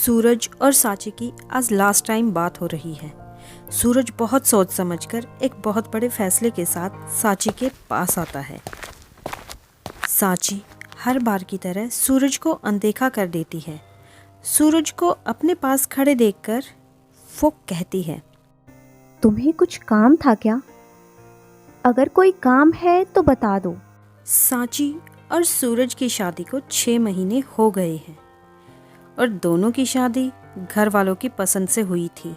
सूरज और सांची की आज लास्ट टाइम बात हो रही है। सूरज बहुत सोच समझकर एक बहुत बड़े फैसले के साथ सांची के पास आता है। सांची हर बार की तरह सूरज को अनदेखा कर देती है। सूरज को अपने पास खड़े देखकर वो कहती है, तुम्हें कुछ काम था क्या? अगर कोई काम है तो बता दो। सांची और सूरज की शादी को 6 महीने हो गए हैं और दोनों की शादी घर वालों की पसंद से हुई थी।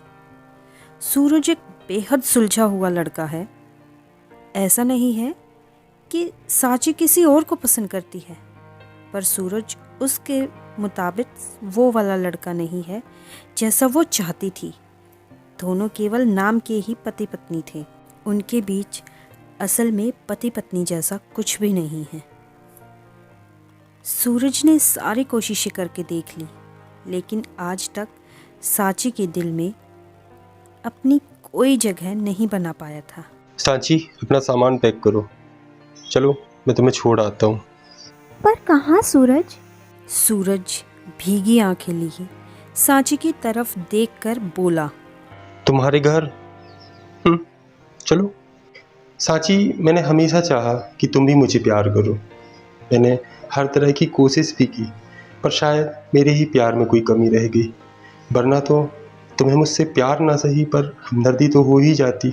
सूरज एक बेहद सुलझा हुआ लड़का है। ऐसा नहीं है कि सांची किसी और को पसंद करती है, पर सूरज उसके मुताबिक वो वाला लड़का नहीं है जैसा वो चाहती थी। दोनों केवल नाम के ही पति पत्नी थे। उनके बीच असल में पति पत्नी जैसा कुछ भी नहीं है। सूरज ने सारी कोशिशें करके देख ली, लेकिन आज तक सांची के दिल में अपनी कोई जगह नहीं बना पाया था। सांची, अपना सामान पैक करो, चलो मैं तुम्हें छोड़ आता हूँ। पर कहाँ सूरज? सूरज भीगी आंखें लिए सांची की तरफ देखकर बोला, तुम्हारे घर। चलो। सांची, मैंने हमेशा चाहा कि तुम भी मुझे प्यार करो। मैंने हर तरह की कोशिश भी की, पर शायद मेरे ही प्यार में कोई कमी रह गई, वरना तो तुम्हें मुझसे प्यार ना सही पर हमदर्दी तो हो ही जाती।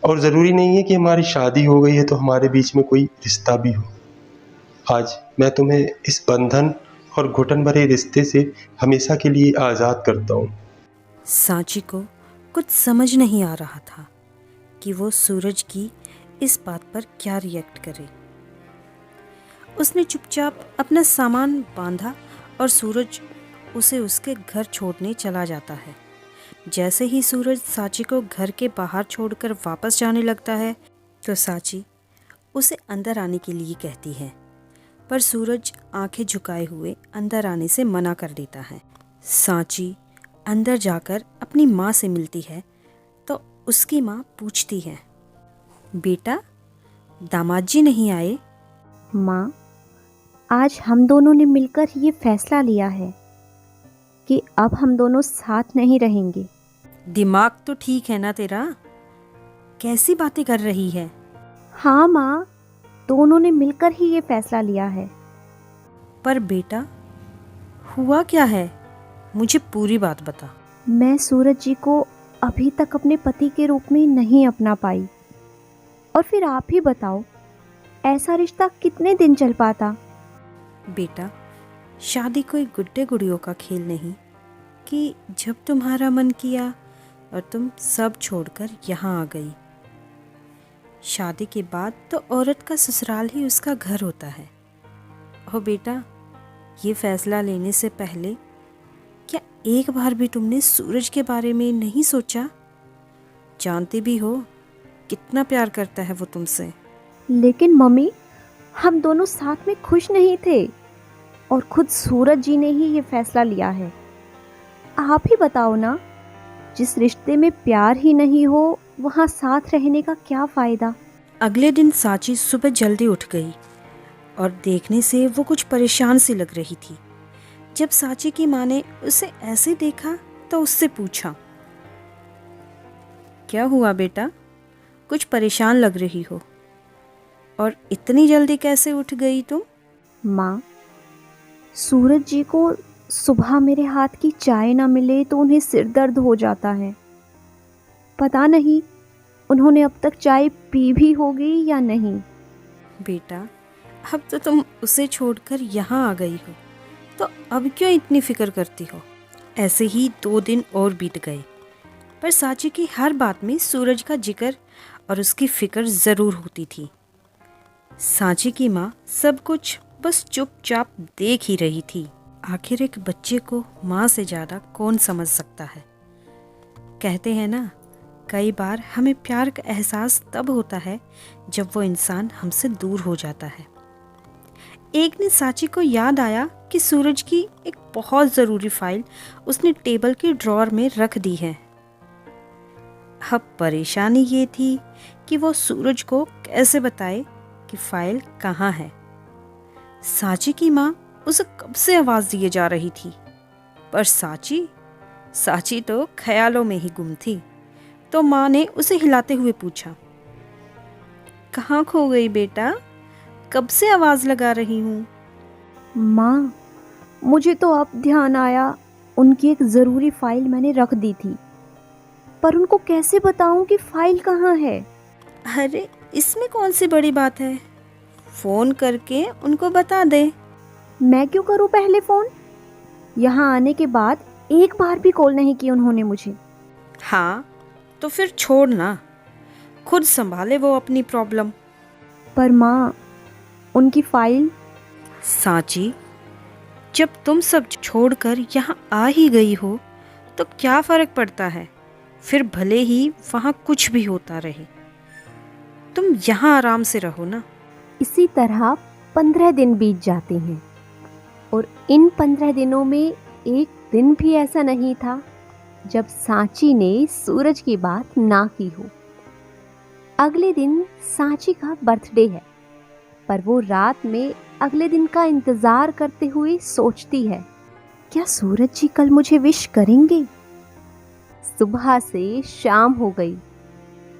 और ज़रूरी नहीं है कि हमारी शादी हो गई है तो हमारे बीच में कोई रिश्ता भी हो। आज मैं तुम्हें इस बंधन और घुटन भरे रिश्ते से हमेशा के लिए आज़ाद करता हूँ। सांची को कुछ समझ नहीं आ रहा था कि वो सूरज की इस बात पर क्या रिएक्ट करे। उसने चुपचाप अपना सामान बांधा और सूरज उसे उसके घर छोड़ने चला जाता है। जैसे ही सूरज सांची को घर के बाहर छोड़कर वापस जाने लगता है तो सांची उसे अंदर आने के लिए कहती है, पर सूरज आंखें झुकाए हुए अंदर आने से मना कर देता है। सांची अंदर जाकर अपनी माँ से मिलती है तो उसकी माँ पूछती है, बेटा, दामाद जी नहीं आए? माँ, आज हम दोनों ने मिलकर ये फैसला लिया है कि अब हम दोनों साथ नहीं रहेंगे। दिमाग तो ठीक है ना तेरा? कैसी बातें कर रही है? हाँ माँ, दोनों ने मिलकर ही ये फैसला लिया है। पर बेटा, हुआ क्या है? मुझे पूरी बात बता। मैं सूरज जी को अभी तक अपने पति के रूप में नहीं अपना पाई, और फिर आप ही बताओ, ऐसा रिश्ता कितने दिन चल पाता? बेटा, शादी कोई गुड्डे गुड़ियों का खेल नहीं कि जब तुम्हारा मन किया और तुम सब छोड़कर यहाँ आ गई। शादी के बाद तो औरत का ससुराल ही उसका घर होता है। और बेटा, ये फैसला लेने से पहले क्या एक बार भी तुमने सूरज के बारे में नहीं सोचा? जानती भी हो कितना प्यार करता है वो तुमसे। लेकिन मम्मी, हम दोनों साथ में खुश नहीं थे, और खुद सूरज जी ने ही ये फैसला लिया है। आप ही बताओ ना, जिस रिश्ते में प्यार ही नहीं हो वहाँ साथ रहने का क्या फ़ायदा? अगले दिन सांची सुबह जल्दी उठ गई और देखने से वो कुछ परेशान सी लग रही थी। जब सांची की माँ ने उसे ऐसे देखा तो उससे पूछा, क्या हुआ बेटा, कुछ परेशान लग रही हो, और इतनी जल्दी कैसे उठ गई तुम? माँ, सूरज जी को सुबह मेरे हाथ की चाय ना मिले तो उन्हें सिर दर्द हो जाता है। पता नहीं उन्होंने अब तक चाय पी भी होगी या नहीं। बेटा, अब तो तुम उसे छोड़कर यहाँ आ गई हो, तो अब क्यों इतनी फिक्र करती हो? ऐसे ही 2 दिन और बीत गए, पर सांची की हर बात में सूरज का जिक्र और उसकी फिक्र ज़रूर होती थी। सांची की माँ सब कुछ बस चुपचाप देख ही रही थी। आखिर एक बच्चे को माँ से ज़्यादा कौन समझ सकता है? कहते हैं ना, कई बार हमें प्यार का एहसास तब होता है जब वो इंसान हमसे दूर हो जाता है। एक दिन सांची को याद आया कि सूरज की एक बहुत ज़रूरी फाइल उसने टेबल के ड्रॉअर में रख दी है। अब परेशानी ये थी कि वो सूरज को कैसे बताए कि फाइल कहाँ है। सांची की माँ उसे कब से आवाज़ दिए जा रही थी, पर साची साची तो ख्यालों में ही गुम थी। तो माँ ने उसे हिलाते हुए पूछा, कहाँ खो गई बेटा? कब से आवाज लगा रही हूँ। माँ, मुझे तो अब ध्यान आया, उनकी एक ज़रूरी फाइल मैंने रख दी थी, पर उनको कैसे बताऊं कि फाइल कहाँ है? अरे इसमें कौन सी बड़ी बात है, फोन करके उनको बता दे। मैं क्यों करूं पहले फ़ोन? यहाँ आने के बाद एक बार भी कॉल नहीं की उन्होंने मुझे। हाँ तो फिर छोड़ ना, खुद संभाले वो अपनी प्रॉब्लम। पर माँ, उनकी फाइल। सांची, जब तुम सब छोड़कर यहाँ आ ही गई हो तो क्या फर्क पड़ता है, फिर भले ही वहाँ कुछ भी होता रहे, तुम यहाँ आराम से रहो ना। इसी तरह 15 दिन बीत जाते हैं और इन 15 दिनों में एक दिन भी ऐसा नहीं था जब सांची ने सूरज की बात ना की हो। अगले दिन सांची का बर्थडे है, पर वो रात में अगले दिन का इंतजार करते हुए सोचती है, क्या सूरज जी कल मुझे विश करेंगे? सुबह से शाम हो गई,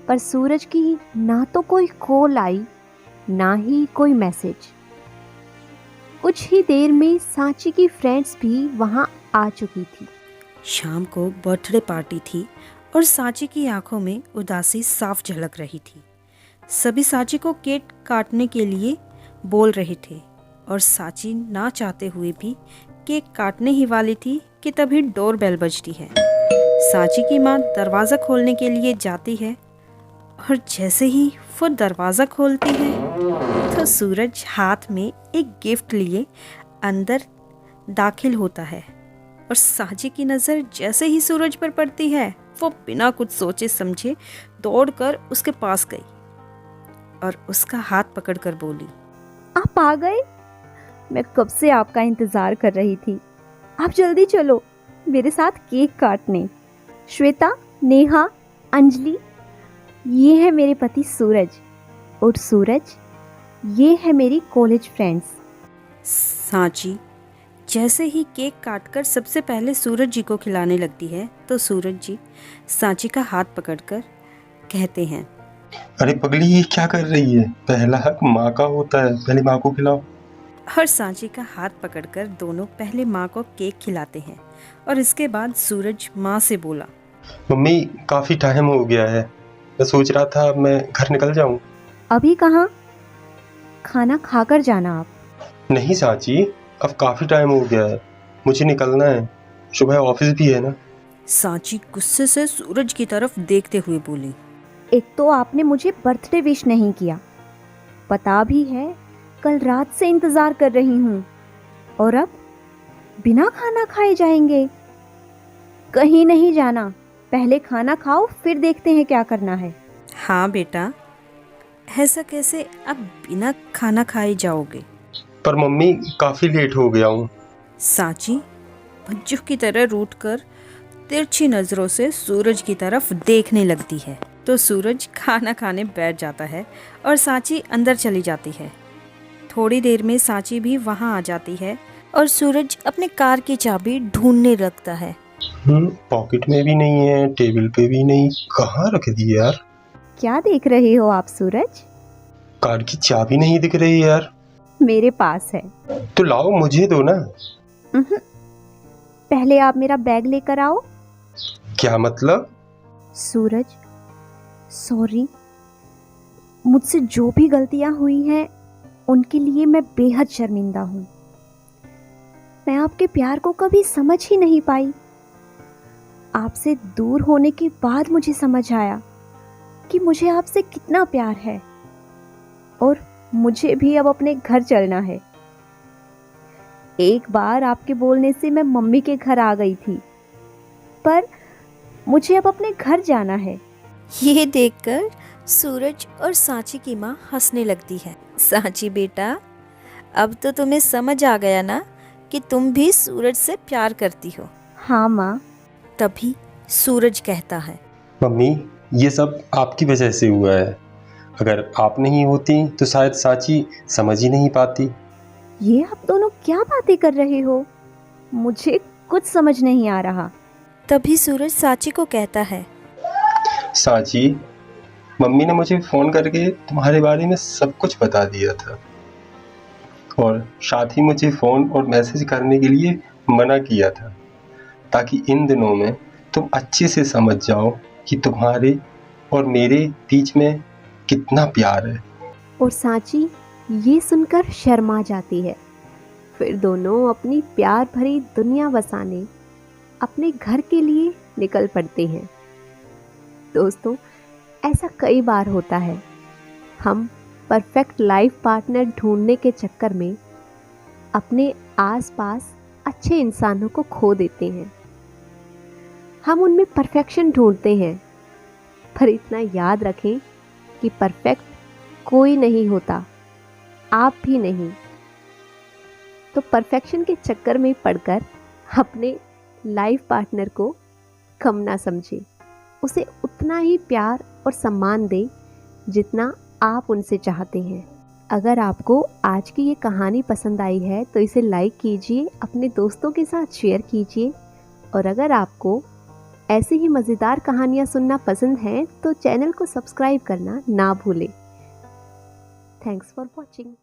पर सूरज की ना तो कोई कॉल आई, ना ही कोई मैसेज। कुछ ही देर में सांची की फ्रेंड्स भी वहां आ चुकी थी। शाम को बर्थडे पार्टी थी और सांची की आंखों में उदासी साफ झलक रही थी। सभी सांची को केक काटने के लिए बोल रहे थे और सांची ना चाहते हुए भी केक काटने ही वाली थी कि तभी डोर बेल बजती है। सांची की माँ दरवाज़ा खोलने के लिए जाती है और जैसे ही वो दरवाज़ा खोलती है तो सूरज हाथ में एक गिफ्ट लिए अंदर दाखिल होता है और सांची की नज़र जैसे ही सूरज पर पड़ती है वो बिना कुछ सोचे समझे दौड़कर उसके पास गई और उसका हाथ पकड़कर बोली, आप आ गए? मैं कब से आपका इंतजार कर रही थी। आप जल्दी चलो मेरे साथ केक काटने। श्वेता, नेहा, अंजलि, ये है मेरे पति सूरज, और सूरज, ये है मेरी कॉलेज फ्रेंड्स। सांची जैसे ही केक काटकर सबसे पहले सूरज जी को खिलाने लगती है तो सूरज जी सांची का हाथ पकड़कर कहते हैं, अरे पगली, ये क्या कर रही है? पहला हक माँ का होता है, पहले माँ को खिलाओ। और सांची का हाथ पकड़कर दोनों पहले माँ को केक खिलाते हैं और इसके बाद सूरज माँ से बोला, मम्मी, काफ़ी टाइम हो गया है, मैं सोच रहा था मैं घर निकल जाऊं। अभी कहाँ? खाना खाकर जाना आप। नहीं सांची, अब काफ़ी टाइम हो गया है, मुझे निकलना है, सुबह ऑफिस भी है ना। सांची गुस्से से सूरज की तरफ देखते हुए बोली, एक तो आपने मुझे बर्थडे विश नहीं किया, पता भी है कल रात से इंतजार कर रही हूँ, और अब बिना खाना खाए जाएंगे? कहीं नहीं जाना, पहले खाना खाओ फिर देखते हैं क्या करना है। हाँ बेटा, ऐसा कैसे अब बिना खाना खाए जाओगे? पर मम्मी, काफ़ी लेट हो गया हूँ। सांची बच्चों की तरह रूठकर तिरछी नज़रों से सूरज की तरफ देखने लगती है तो सूरज खाना खाने बैठ जाता है और सांची अंदर चली जाती है। थोड़ी देर में सांची भी वहाँ आ जाती है और सूरज अपने कार की चाबी ढूंढने लगता है। पॉकेट में भी नहीं है, टेबल पे भी नहीं, कहाँ रख दी है यार? क्या देख रहे हो आप सूरज? कार की चाबी नहीं दिख रही यार। मेरे पास है। तो लाओ, मुझे दो ना। पहले आप मेरा बैग लेकर आओ। क्या मतलब? सूरज, सॉरी, मुझसे जो भी गलतियां हुई हैं उनके लिए मैं बेहद शर्मिंदा हूँ। मैं आपके प्यार को कभी समझ ही नहीं पाई। आपसे दूर होने के बाद मुझे समझ आया कि मुझे आपसे कितना प्यार है, और मुझे भी अब अपने घर चलना है। एक बार आपके बोलने से मैं मम्मी के घर आ गई थी, पर मुझे अब अपने घर जाना है। ये देखकर सूरज और सांची की माँ हंसने लगती है। सांची बेटा, अब तो तुम्हें समझ आ गया ना कि तुम भी सूरज से प्यार करती हो। हाँ माँ। तभी सूरज कहता है, मम्मी, ये सब आपकी वजह से हुआ है। अगर आप नहीं होती तो शायद सांची समझ ही नहीं पाती। ये आप दोनों क्या बातें कर रहे हो? मुझे कुछ समझ नहीं आ रहा। तभी सूरज सांची को कहता है, सांची, मम्मी ने मुझे फ़ोन करके तुम्हारे बारे में सब कुछ बता दिया था और साथ ही मुझे फ़ोन और मैसेज करने के लिए मना किया था, ताकि इन दिनों में तुम अच्छे से समझ जाओ कि तुम्हारे और मेरे बीच में कितना प्यार है। और सांची ये सुनकर शर्मा जाती है। फिर दोनों अपनी प्यार भरी दुनिया बसाने अपने घर के लिए निकल पड़ते हैं। दोस्तों, ऐसा कई बार होता है, हम परफेक्ट लाइफ पार्टनर ढूंढने के चक्कर में अपने आसपास अच्छे इंसानों को खो देते हैं। हम उनमें परफेक्शन ढूंढते हैं, पर इतना याद रखें कि परफेक्ट कोई नहीं होता, आप भी नहीं। तो परफेक्शन के चक्कर में पड़कर अपने लाइफ पार्टनर को कम ना समझें, उसे उतना ही प्यार और सम्मान दें जितना आप उनसे चाहते हैं। अगर आपको आज की ये कहानी पसंद आई है तो इसे लाइक कीजिए, अपने दोस्तों के साथ शेयर कीजिए, और अगर आपको ऐसी ही मज़ेदार कहानियाँ सुनना पसंद है तो चैनल को सब्सक्राइब करना ना भूलें। Thanks for watching.